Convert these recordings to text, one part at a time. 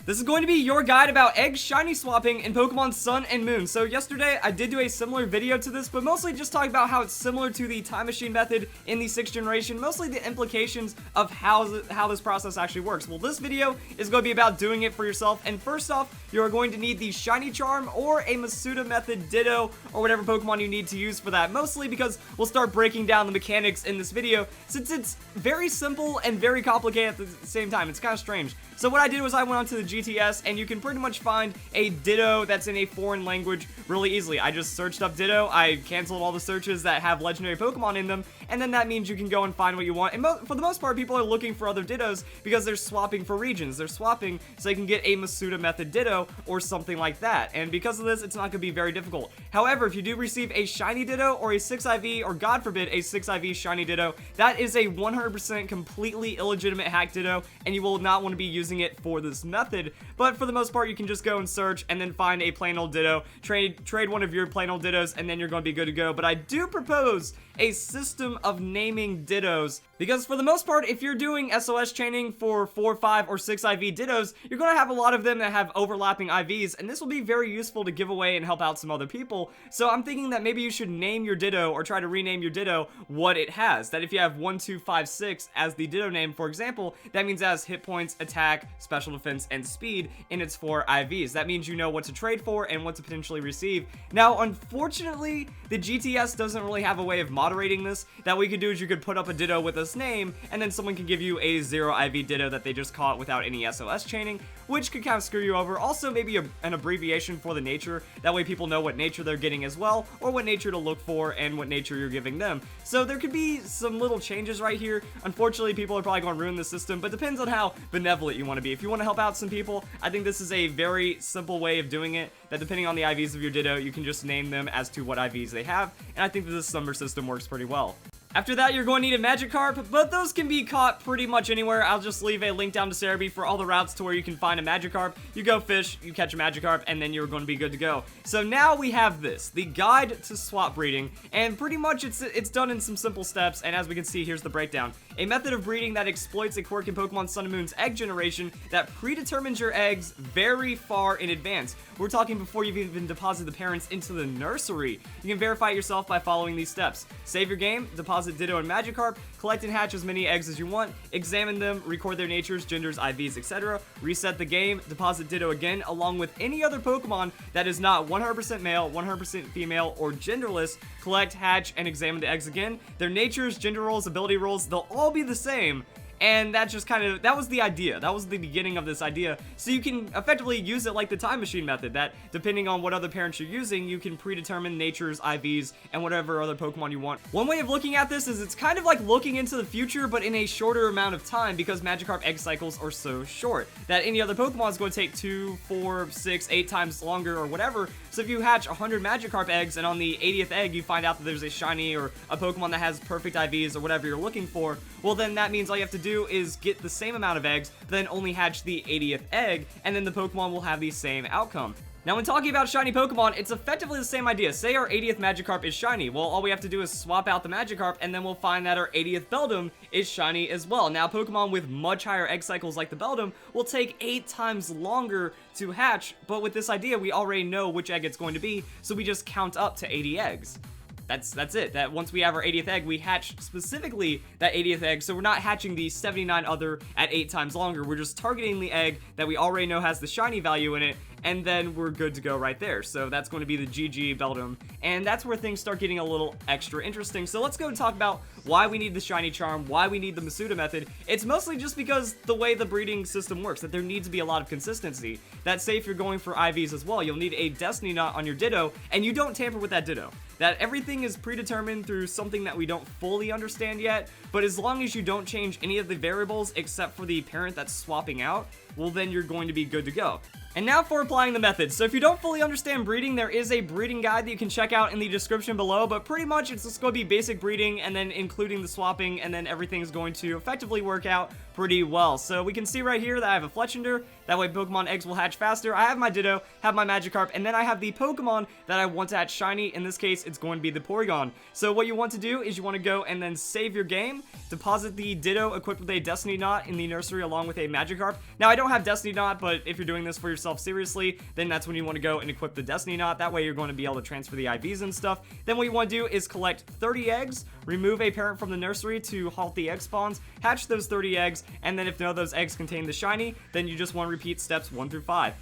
This is going to be your guide about egg shiny swapping in Pokemon Sun and Moon. So yesterday, I did do a similar video to this, but mostly just talking about how it's similar to the time machine method in the 6th generation, mostly the implications of how this process actually works. Well, this video is going to be about doing it for yourself, and first off, you're going to need the shiny charm or a Masuda method Ditto or whatever Pokemon you need to use for that, mostly because we'll start breaking down the mechanics in this video, since it's very simple and very complicated at the same time. It's kind of strange. So what I did was I went onto the GTS, and you can pretty much find a Ditto that's in a foreign language really easily. I just searched up Ditto, I canceled all the searches that have legendary Pokemon in them, and then that means you can go and find what you want. And for the most part, people are looking for other Dittos because they're swapping for regions. They're swapping so they can get a Masuda method Ditto or something like that. And because of this, it's not going to be very difficult. However, if you do receive a shiny Ditto or a 6IV, or God forbid, a 6IV shiny Ditto, that is a 100% completely illegitimate hack Ditto, and you will not want to be using it for this method. But for the most part, you can just go and search and then find a plain old Ditto, trade one of your plain old Dittos, and then you're going to be good to go. But I do propose a system of naming Dittos, because for the most part, if you're doing SOS chaining for 4, 5, or 6 IV Dittos, you're going to have a lot of them that have overlapping IVs, and this will be very useful to give away and help out some other people. So I'm thinking that maybe you should name your Ditto, or try to rename your Ditto what it has. That if you have 1, 2, 5, 6 as the Ditto name, for example, that means it has hit points, attack, special defense, and speed in its 4 IVs. That means you know what to trade for and what to potentially receive. Now, unfortunately, the GTS doesn't really have a way of moderating this. That what you could do is you could put up a Ditto with this name, and then someone can give you a 0 IV Ditto that they just caught without any SOS chaining, which could kind of screw you over. Also, maybe an abbreviation for the nature. That way people know what nature they're getting as well, or what nature to look for, and what nature you're giving them. So there could be some little changes right here. Unfortunately, people are probably going to ruin the system, but depends on how benevolent you want to be. If you want to help out some people, I think this is a very simple way of doing it, that depending on the IVs of your Ditto, you can just name them as to what IVs they have, and I think that this number system works pretty well. After that, you're going to need a Magikarp, but those can be caught pretty much anywhere. I'll just leave a link down to Cerebi for all the routes to where you can find a Magikarp. You go fish, you catch a Magikarp, and then you're going to be good to go. So now we have this, the guide to swap breeding, and pretty much it's done in some simple steps, and as we can see, here's the breakdown. A method of breeding that exploits a quirk in Pokemon Sun and Moon's egg generation that predetermines your eggs very far in advance. We're talking before you've even deposited the parents into the nursery. You can verify it yourself by following these steps. Save your game, deposit Ditto and Magikarp, collect and hatch as many eggs as you want, examine them, record their natures, genders, IVs, etc., reset the game, deposit Ditto again, along with any other Pokemon that is not 100% male, 100% female, or genderless, collect, hatch, and examine the eggs again. Their natures, gender roles, ability roles, they'll all be the same. And that just that was the idea. That was the beginning of this idea. So you can effectively use it like the time machine method, that depending on what other parents you're using, you can predetermine natures, IVs, and whatever other Pokemon you want. One way of looking at this is it's kind of like looking into the future, but in a shorter amount of time, because Magikarp egg cycles are so short, that any other Pokemon is going to take 2, 4, 6, 8 times longer or whatever. So if you hatch 100 Magikarp eggs, and on the 80th egg you find out that there's a shiny or a Pokemon that has perfect IVs or whatever you're looking for, well then that means all you have to do is get the same amount of eggs, then only hatch the 80th egg, and then the Pokemon will have the same outcome. Now, when talking about shiny Pokemon, it's effectively the same idea. Say our 80th Magikarp is shiny. Well, all we have to do is swap out the Magikarp, and then we'll find that our 80th Beldum is shiny as well. Now, Pokemon with much higher egg cycles like the Beldum will take 8 times longer to hatch, but with this idea, we already know which egg it's going to be, so we just count up to 80 eggs. That's it. That once we have our 80th egg, we hatch specifically that 80th egg, so we're not hatching the 79 other at 8 times longer. We're just targeting the egg that we already know has the shiny value in it, and then we're good to go right there. So that's going to be the GG Beldum, and that's where things start getting a little extra interesting. So let's go and talk about why we need the shiny charm, why we need the Masuda method. It's mostly just because the way the breeding system works, that there needs to be a lot of consistency. That say if you're going for IVs as well, you'll need a Destiny Knot on your Ditto, and you don't tamper with that Ditto. That everything is predetermined through something that we don't fully understand yet, but as long as you don't change any of the variables except for the parent that's swapping out, well then you're going to be good to go. And now for applying the methods. So if you don't fully understand breeding, there is a breeding guide that you can check out in the description below, but pretty much it's just going to be basic breeding and then including the swapping, and then everything's going to effectively work out pretty well. So we can see right here that I have a Fletchinder, That way Pokemon eggs will hatch faster. I have my Ditto, have my Magikarp, and then I have the Pokemon that I want to hatch shiny. In this case, it's going to be the Porygon. So what you want to do is you want to go and then save your game, deposit the Ditto equipped with a Destiny Knot in the nursery along with a Magikarp. Now, I don't have Destiny Knot, but if you're doing this for yourself seriously, then that's when you want to go and equip the Destiny Knot. That way you're going to be able to transfer the IVs and stuff. Then what you want to do is collect 30 eggs, remove a parent from the nursery to halt the egg spawns, hatch those 30 eggs, and then if none of those eggs contain the shiny, then you just want to repeat steps 1 through 5.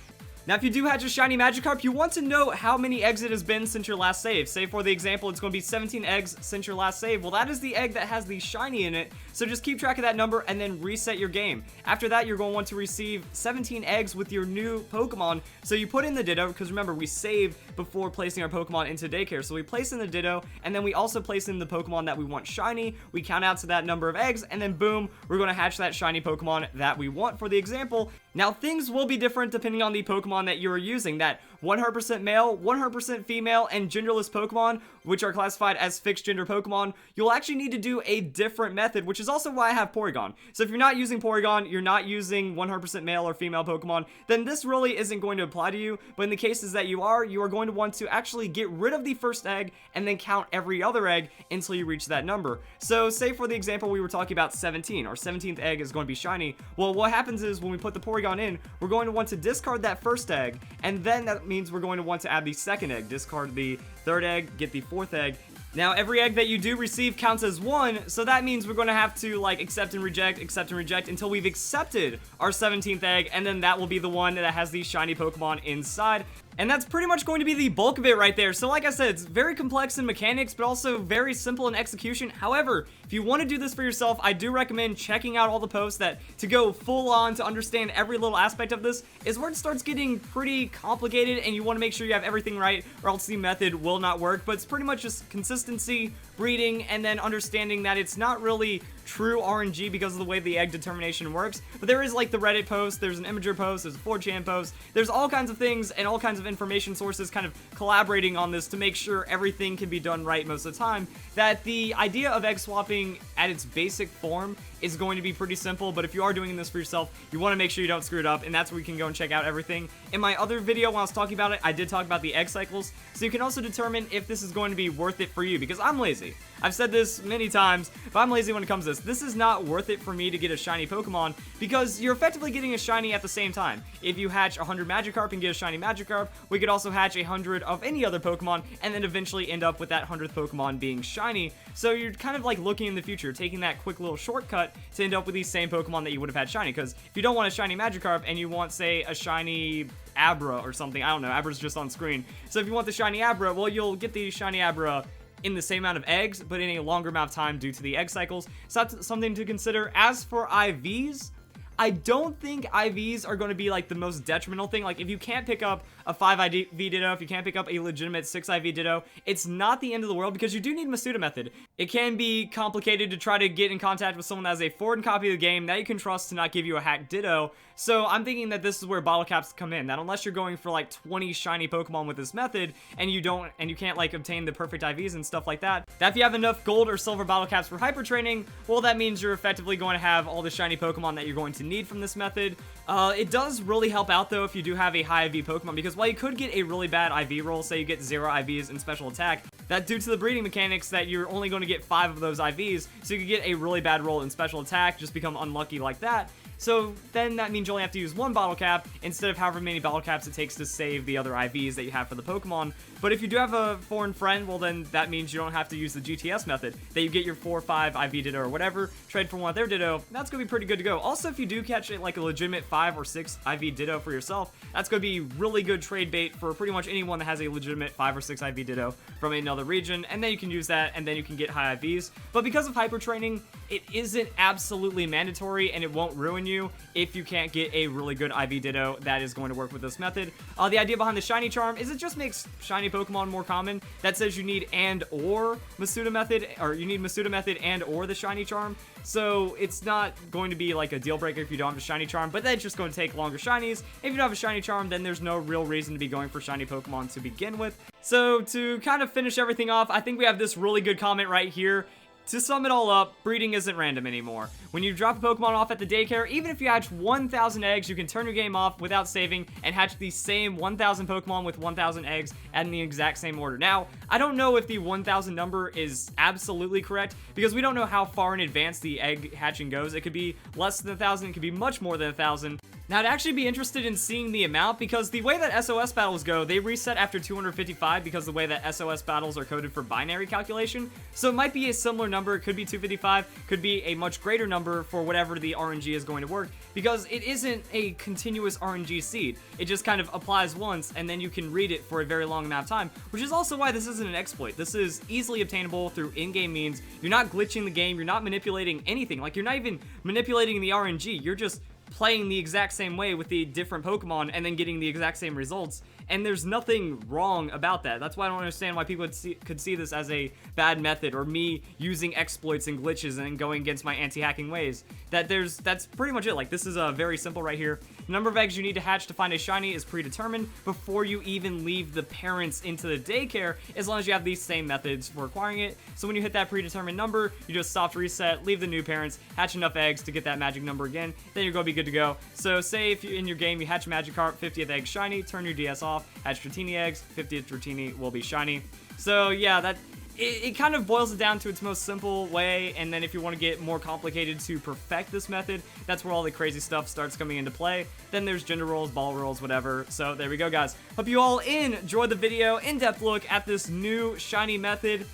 Now, if you do hatch a shiny Magikarp, you want to know how many eggs it has been since your last save. Say, for the example, it's going to be 17 eggs since your last save. Well, that is the egg that has the shiny in it, so just keep track of that number and then reset your game. After that, you're going to want to receive 17 eggs with your new Pokemon. So you put in the Ditto, because remember, we saved before placing our Pokemon into daycare. So we place in the Ditto, and then we also place in the Pokemon that we want shiny. We count out to that number of eggs, and then boom, we're going to hatch that shiny Pokemon that we want for the example. Now, things will be different depending on the Pokemon that you are using. That 100% male, 100% female, and genderless Pokemon, which are classified as fixed gender Pokemon, you'll actually need to do a different method, which is also why I have Porygon. So if you're not using Porygon, you're not using 100% male or female Pokemon, then this really isn't going to apply to you. But in the cases that you are going to want to actually get rid of the first egg and then count every other egg until you reach that number. So say for the example we were talking about 17, our 17th egg is going to be shiny. Well, what happens is when we put the Porygon in, we're going to want to discard that first egg, and then that means we're going to want to add the second egg, discard the third egg, get the fourth egg. Now, every egg that you do receive counts as one, so that means we're going to have to, like, accept and reject until we've accepted our 17th egg, and then that will be the one that has the shiny Pokemon inside. And that's pretty much going to be the bulk of it right there. So like I said, it's very complex in mechanics, but also very simple in execution. However, if you want to do this for yourself, I do recommend checking out all the posts that to go full on to understand every little aspect of this is where it starts getting pretty complicated, and you want to make sure you have everything right or else the method will not work. But it's pretty much just consistency, breeding, and then understanding that it's not really true RNG because of the way the egg determination works. But there is like the Reddit post, there's an Imager post, there's a 4chan post, there's all kinds of things and all kinds of information sources kind of collaborating on this to make sure everything can be done right most of the time. That the idea of egg swapping at its basic form is going to be pretty simple, but if you are doing this for yourself, you want to make sure you don't screw it up, and that's where you can go and check out everything. In my other video when I was talking about it, I did talk about the egg cycles, so you can also determine if this is going to be worth it for you, because I'm lazy. I've said this many times, but I'm lazy when it comes to this. This is not worth it for me to get a shiny Pokemon, because you're effectively getting a shiny at the same time. If you hatch 100 Magikarp and get a shiny Magikarp, we could also hatch 100 of any other Pokemon, and then eventually end up with that 100th Pokemon being shiny. So you're kind of like looking in the future, taking that quick little shortcut to end up with these same Pokemon that you would have had shiny. Because if you don't want a shiny Magikarp and you want, say, a shiny Abra or something, I don't know, Abra's just on screen. So if you want the shiny Abra, well, you'll get the shiny Abra in the same amount of eggs, but in a longer amount of time due to the egg cycles. So that's something to consider. As for IVs, I don't think IVs are going to be like the most detrimental thing. Like if you can't pick up a 5 IV Ditto, if you can't pick up a legitimate 6 IV Ditto, it's not the end of the world because you do need Masuda method. It can be complicated to try to get in contact with someone that has a forward copy of the game that you can trust to not give you a hacked Ditto. So I'm thinking that this is where bottle caps come in. That unless you're going for like 20 shiny Pokemon with this method and you can't like obtain the perfect IVs and stuff like that, that if you have enough gold or silver bottle caps for hyper training, well, that means you're effectively going to have all the shiny Pokemon that you're going to need from this method. It does really help out though if you do have a high IV Pokemon, because while you could get a really bad IV roll, say you get 0 IVs in special attack, that due to the breeding mechanics that you're only going to get 5 of those IVs, so you could get a really bad roll in special attack, just become unlucky like that. So then that means you only have to use 1 bottle cap instead of however many bottle caps it takes to save the other IVs that you have for the Pokemon. But if you do have a foreign friend, well then that means you don't have to use the GTS method. That you get your 4 or 5 IV Ditto or whatever, trade for one of their Ditto, that's going to be pretty good to go. Also, if you do catch it like a legitimate 5 or 6 IV Ditto for yourself, that's going to be really good trade bait for pretty much anyone that has a legitimate 5 or 6 IV Ditto from another region, and then you can use that, and then you can get high IVs. But because of hyper training, it isn't absolutely mandatory, and it won't ruin you if you can't get a really good IV Ditto that is going to work with this method. The idea behind the Shiny Charm is it just makes shiny Pokemon more common. That says you need and or Masuda method, or you need Masuda method and or the Shiny Charm. So it's not going to be like a deal breaker if you don't have a Shiny Charm, but that's just going to take longer shinies. If you don't have a Shiny Charm, then there's no real reason to be going for shiny Pokemon to begin with. So to kind of finish everything off, I think we have this really good comment right here. To sum it all up, breeding isn't random anymore. When you drop a Pokemon off at the daycare, even if you hatch 1,000 eggs, you can turn your game off without saving and hatch the same 1,000 Pokemon with 1,000 eggs in the exact same order. Now, I don't know if the 1,000 number is absolutely correct because we don't know how far in advance the egg hatching goes. It could be less than 1,000, it could be much more than 1,000. Now, I'd actually be interested in seeing the amount because the way that SOS battles go, they reset after 255 because the way that SOS battles are coded for binary calculation. So it might be a similar number. It could be 255, could be a much greater number for whatever the RNG is going to work because it isn't a continuous RNG seed. It just kind of applies once and then you can read it for a very long amount of time, which is also why this isn't an exploit. This is easily obtainable through in-game means. You're not glitching the game. You're not manipulating anything. Like, you're not even manipulating the RNG. You're just playing the exact same way with the different Pokemon and then getting the exact same results. And there's nothing wrong about that. That's why I don't understand why people could see this as a bad method or me using exploits and glitches and going against my anti-hacking ways. That's pretty much it. Like, this is very simple right here. The number of eggs you need to hatch to find a shiny is predetermined before you even leave the parents into the daycare, as long as you have these same methods for acquiring it. So when you hit that predetermined number, you just soft reset, leave the new parents, hatch enough eggs to get that magic number again, then you're going to be good to go. So say if you in your game you hatch a Magikarp, 50th egg shiny, turn your DS off, hatch Dratini eggs, 50th Dratini will be shiny. So yeah, it kind of boils it down to its most simple way, and then if you want to get more complicated to perfect this method, that's where all the crazy stuff starts coming into play. Then there's gender roles, ball rolls, whatever. So there we go, guys. Hope you all enjoyed the video. In-depth look at this new shiny method.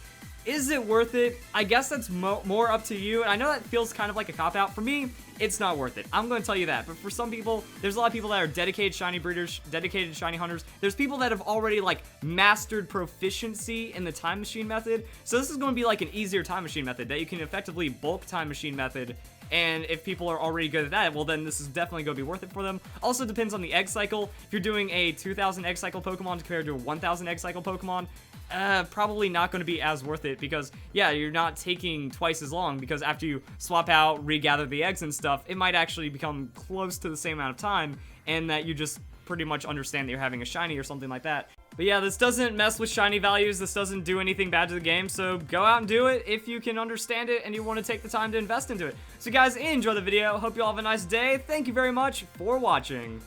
Is it worth it? I guess that's more up to you. And I know that feels kind of like a cop-out. For me, it's not worth it. I'm going to tell you that. But for some people, there's a lot of people that are dedicated shiny breeders, dedicated shiny hunters. There's people that have already, like, mastered proficiency in the time machine method. So this is going to be like an easier time machine method that you can effectively bulk time machine method. And if people are already good at that, well, then this is definitely going to be worth it for them. Also depends on the egg cycle. If you're doing a 2,000 egg cycle Pokemon compared to a 1,000 egg cycle Pokemon, probably not going to be as worth it because, yeah, you're not taking twice as long because after you swap out, regather the eggs and stuff, it might actually become close to the same amount of time and that you just pretty much understand that you're having a shiny or something like that. But yeah, this doesn't mess with shiny values. This doesn't do anything bad to the game. So go out and do it if you can understand it and you want to take the time to invest into it. So guys, enjoy the video. Hope you all have a nice day. Thank you very much for watching.